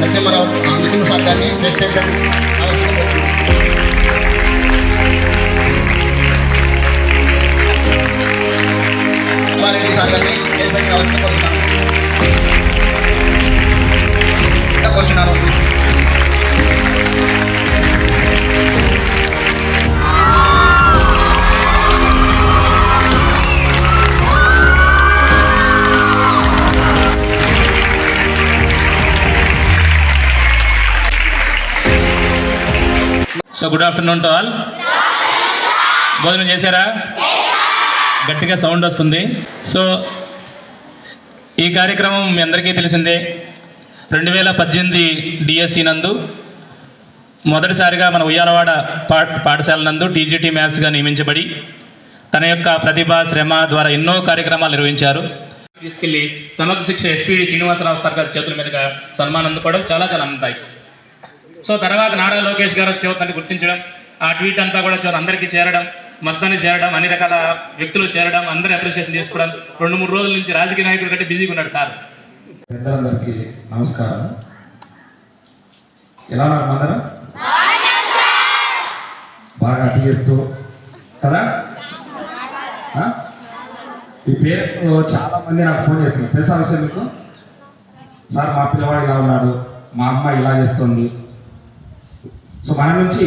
Narasimha sir గారిని president Reddy sir గారిని stage పైకి రావాల్సింది కోరుచున్నాను. So good afternoon to all. భోజనం చేశారా? గట్టిగా సౌండ్ వస్తుంది. సో ఈ కార్యక్రమం మీ అందరికీ తెలిసిందే. 2018 డిఎస్సి నందు మొదటిసారిగా మన ఉయ్యాలవాడ పాఠశాల నందు టీజీటీ మ్యాథ్స్గా నియమించబడి తన యొక్క ప్రతిభ శ్రమ ద్వారా ఎన్నో కార్యక్రమాలు నిర్వహించారు. తీసుకెళ్లి సమగ్ర శిక్ష ఎస్పీడి శ్రీనివాసరావు సార్ గారి చేతుల మీదుగా సన్మానం అందుకోవడం చాలా చాలా ఆనందాయి. సో తర్వాత నారా లోకేష్ గారు వచ్చేవద్దని గుర్తించడం, ఆ ట్వీట్ అంతా కూడా అందరికీ చేరడం, మొత్తాన్ని చేరడం, అన్ని రకాల వ్యక్తులు చేరడం, అందరి అప్రిషియేషన్ చేసుకోవడం. 2-3 రోజుల నుంచి రాజకీయ నాయకుడు కంటే బిజీగా ఉన్నాడు సార్. పెద్దలందరికీ నమస్కారం. ఎలా ఉన్నారు అందరూ? బాగా తీస్తూ కదా. ఈ పేరెంట్స్ చాలా మంది నాకు ఫోన్ చేస్తున్నారు. తెలుసా విషయం మీకు? సార్ మా పిల్లవాడు ఇలా ఉన్నాడు, మా అమ్మ ఇలా చేస్తుంది. సో మన నుంచి